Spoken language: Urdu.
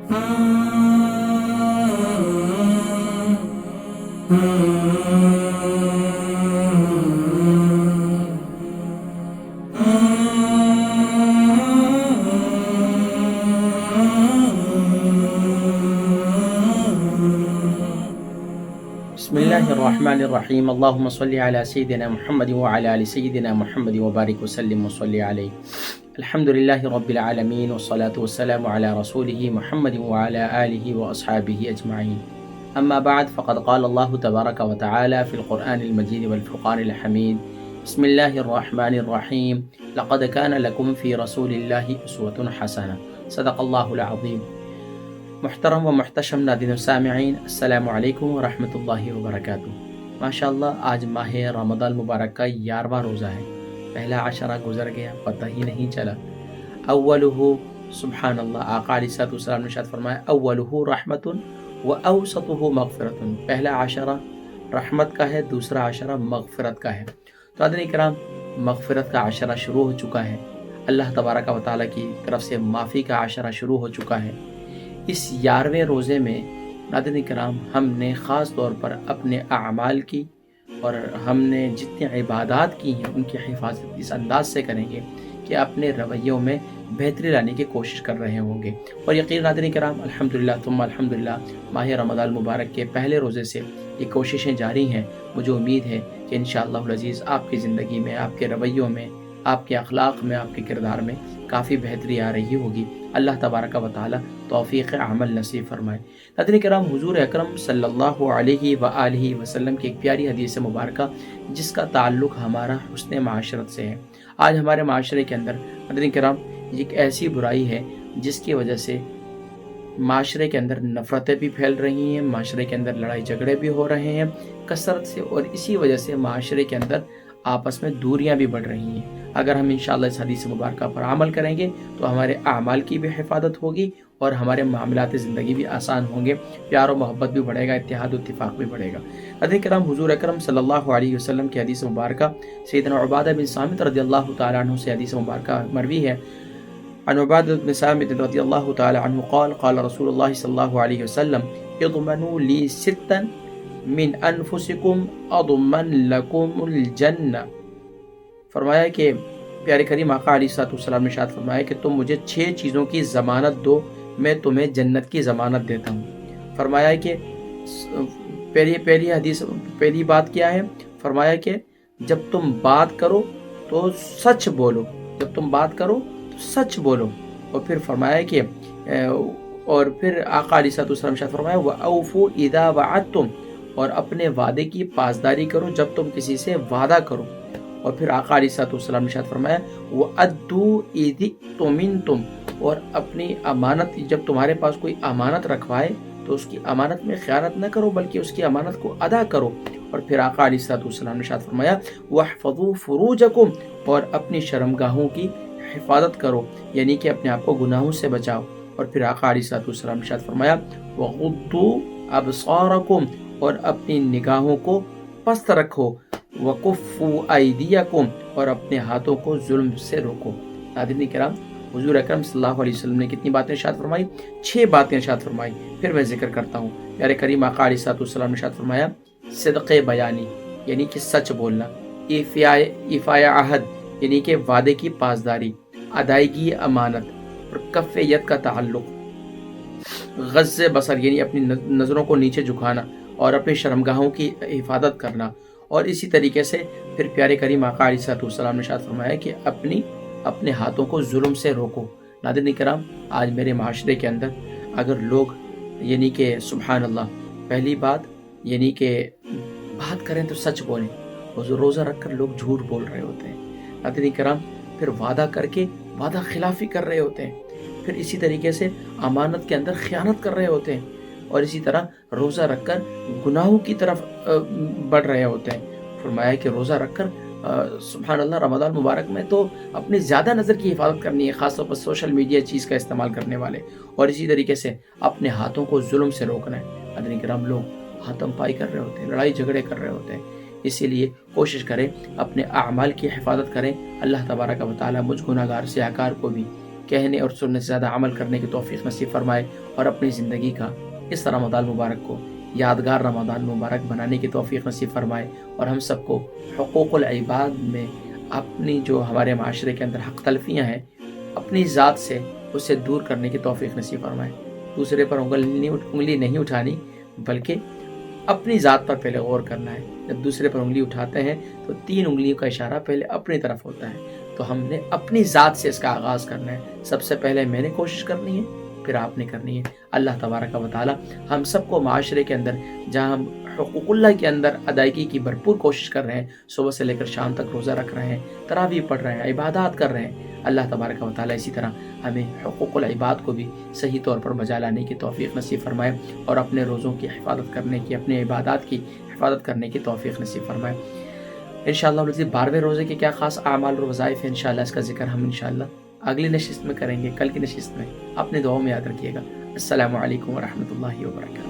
بسم الله الرحمن الرحيم اللهم صل على سيدنا محمد وعلى آل سيدنا محمد وبارك وسلم وصل عليه. الحمد لله رب العالمين والصلاة والسلام على رسوله محمد وعلى آله وأصحابه أجمعين. أما بعد فقد قال الله تبارك وتعالى في القرآن المجيد والفرقان الحميد: بسم الله الرحمن الرحيم لقد كان لكم في رسول الله أسوة حسنة. صدق الله العظيم. محترم و محتشم ناظرین و سامعین، السلام علیکم ورحمۃ اللہ وبرکاتہ۔ ماشاءاللہ آج ماہ رمضان المبارک کا 11واں روزہ ہے۔ پہلا عشرہ گزر گیا، پتہ ہی نہیں چلا۔ اولہ سبحان اللہ، آقا علیہ الصلوۃ والسلام نے ارشاد فرمایا اولہ رحمت و اوسطہ مغفرۃ۔ پہلا عشرہ رحمت کا ہے، دوسرا عشرہ مغفرت کا ہے۔ تو ناظرین کرام، مغفرت کا عشرہ شروع ہو چکا ہے، اللہ تبارک و تعالیٰ کی طرف سے معافی کا عشرہ شروع ہو چکا ہے۔ اس 11ویں روزے میں ناظرین کرام، ہم نے خاص طور پر اپنے اعمال کی اور ہم نے جتنی عبادات کی ہیں ان کی حفاظت اس انداز سے کریں گے کہ اپنے رویوں میں بہتری لانے کی کوشش کر رہے ہوں گے۔ اور یقین ناظرین کرام، الحمدللہ ثم الحمدللہ، ماہ رمضان المبارک کے پہلے روزے سے یہ کوششیں جاری ہیں۔ مجھے امید ہے کہ انشاءاللہ العزیز آپ کی زندگی میں، آپ کے رویوں میں، آپ کے اخلاق میں، آپ کے کردار میں کافی بہتری آ رہی ہوگی۔ اللہ تبارک و تعالی توفیق عمل نصیب فرمائے۔ ناظرین کرام، حضور اکرم صلی اللہ علیہ وآلہ وسلم کی ایک پیاری حدیث مبارکہ جس کا تعلق ہمارا حسن معاشرت سے ہے۔ آج ہمارے معاشرے کے اندر ناظرین کرام ایک ایسی برائی ہے جس کی وجہ سے معاشرے کے اندر نفرتیں بھی پھیل رہی ہیں، معاشرے کے اندر لڑائی جھگڑے بھی ہو رہے ہیں کثرت سے، اور اسی وجہ سے معاشرے کے اندر آپس میں دوریاں بھی بڑھ رہی ہیں۔ اگر ہم انشاءاللہ اس حدیث مبارکہ پر عمل کریں گے تو ہمارے اعمال کی بھی حفاظت ہوگی اور ہمارے معاملات زندگی بھی آسان ہوں گے، پیار و محبت بھی بڑھے گا، اتحاد و اتفاق بھی بڑھے گا۔ ناظرین کرام، حضور اکرم صلی اللہ علیہ وسلم کی حدیث مبارکہ سیدنا عبادہ بن صامت رضی اللہ تعالیٰ عنہ سے حدیث مبارکہ مروی ہے۔ عن عبادہ بن صامت رضی اللہ تعالیٰ عنہ قال قال رسول اللہ صلی اللہ علیہ وسلم اضمنوا لی ستا من انفسکم اضمن لکم الجنہ۔ فرمایا کہ پیارے کریم آقا علیہ الصلوۃ والسلام نے ارشاد فرمایا کہ تم مجھے 6 چیزوں کی ضمانت دو، میں تمہیں جنت کی ضمانت دیتا ہوں۔ فرمایا کہ پہلی بات کیا ہے؟ فرمایا کہ جب تم بات کرو تو سچ بولو، جب تم بات کرو تو سچ بولو۔ اور پھر فرمایا کہ اور پھر آقا علیہ الصلوۃ والسلام نے ارشاد فرمایا وَأَوْفُوا إِذَا وَعَدتُّمْ، اور اپنے وعدے کی پاسداری کرو جب تم کسی سے وعدہ کرو۔ اور پھر آقا علیہ الصلوۃ والسلام نے ارشاد فرمایا وَأَدُّوا إِذِ اؤْتُمِنْتُمْ، اور اپنی امانت، جب تمہارے پاس کوئی امانت رکھوائے تو اس کی امانت میں خیانت نہ کرو بلکہ اس کی امانت کو ادا کرو۔ اور پھر آقا علیہ الصلوۃ والسلام نے ارشاد فرمایا وَاحْفَظُوا فُرُوجَكُمْ، اور اپنی شرمگاہوں کی حفاظت کرو، یعنی کہ اپنے آپ کو گناہوں سے بچاؤ۔ اور پھر آقا علیہ الصلوۃ والسلام نے ارشاد فرمایا وَغُضُّوا أَبْصَارَكُمْ، اور اپنی نگاہوں کو پست رکھو، وَكُفُّوا أَيْدِيَكُمْ، اور اپنے ہاتھوں کو ظلم سے روکو۔ ناظرین کرام، حضور اکرم صلی اللہ علیہ وسلم نے کتنی باتیں ارشاد فرمائی؟ 6 باتیں ارشاد فرمائی۔ پھر میں ذکر کرتا ہوں۔ پیارے کریم آقا علیہ الصلوۃ والسلام نے ارشاد فرمایا صدق بیانی، یعنی کہ سچ بولنا، ایفاء عہد، یعنی کہ وعدے کی پاسداری، ادائیگی امانت، اور کف ید کا تعلق، غض بصر یعنی اپنی نظروں کو نیچے جھکانا اور اپنی شرمگاہوں کی حفاظت کرنا۔ اور اسی طریقے سے پھر پیارے کریم آقا علیہ الصلوۃ والسلام نے ارشاد فرمایا کہ اپنے ہاتھوں کو ظلم سے روکو۔ ناظرین کرام، آج میرے معاشرے کے اندر اگر لوگ یعنی کہ سبحان اللہ، پہلی بات یعنی کہ بات کریں تو سچ بولیں، روزہ رکھ کر لوگ جھوٹ بول رہے ہوتے ہیں۔ ناظرین کرام، پھر وعدہ کر کے وعدہ خلافی کر رہے ہوتے ہیں، پھر اسی طریقے سے امانت کے اندر خیانت کر رہے ہوتے ہیں، اور اسی طرح روزہ رکھ کر گناہوں کی طرف بڑھ رہے ہوتے ہیں۔ فرمایا کہ روزہ رکھ کر سبحان اللہ رمضان مبارک میں تو اپنی زیادہ نظر کی حفاظت کرنی ہے، خاص طور پر سوشل میڈیا چیز کا استعمال کرنے والے، اور اسی طریقے سے اپنے ہاتھوں کو ظلم سے روکنا ہے۔ ناظرین کرام، لوگ ہاتھم پائی کر رہے ہوتے ہیں، لڑائی جھگڑے کر رہے ہوتے ہیں، اسی لیے کوشش کریں اپنے اعمال کی حفاظت کریں۔ اللہ تبارک و تعالی مجھ گناہگار سیاہکار کو بھی کہنے اور سننے سے زیادہ عمل کرنے کی توفیق نصیب فرمائے، اور اپنی زندگی کا اس رمضان مبارک کو یادگار رمضان مبارک بنانے کی توفیق نصیب فرمائے، اور ہم سب کو حقوق العباد میں اپنی جو ہمارے معاشرے کے اندر حق تلفیاں ہیں اپنی ذات سے اسے دور کرنے کی توفیق نصیب فرمائے۔ دوسرے پر انگلی نہیں اٹھانی، بلکہ اپنی ذات پر پہلے غور کرنا ہے۔ جب دوسرے پر انگلی اٹھاتے ہیں تو 3 انگلیوں کا اشارہ پہلے اپنی طرف ہوتا ہے، تو ہم نے اپنی ذات سے اس کا آغاز کرنا ہے۔ سب سے پہلے میں نے کوشش کرنی ہے، پھر آپ نے کرنی ہے۔ اللہ تبارک و تعالی ہم سب کو معاشرے کے اندر جہاں ہم حقوق اللہ کے اندر ادائیگی کی بھرپور کوشش کر رہے ہیں، صبح سے لے کر شام تک روزہ رکھ رہے ہیں، تراویح پڑھ رہے ہیں، عبادات کر رہے ہیں، اللہ تبارک و تعالی اسی طرح ہمیں حقوق العباد کو بھی صحیح طور پر بجا لانے کی توفیق نصیب فرمائے، اور اپنے روزوں کی حفاظت کرنے کی، اپنے عبادات کی حفاظت کرنے کی توفیق نصیب فرمائے۔ انشاءاللہ 12ویں روزے کے کیا خاص اعمال اور وظائف ہیں، انشاءاللہ اس کا ذکر ہم انشاءاللہ اگلی نشست میں کریں گے، کل کی نشست میں۔ اپنے دعاؤں میں یاد رکھیے گا۔ السلام علیکم ورحمۃ اللہ وبرکاتہ۔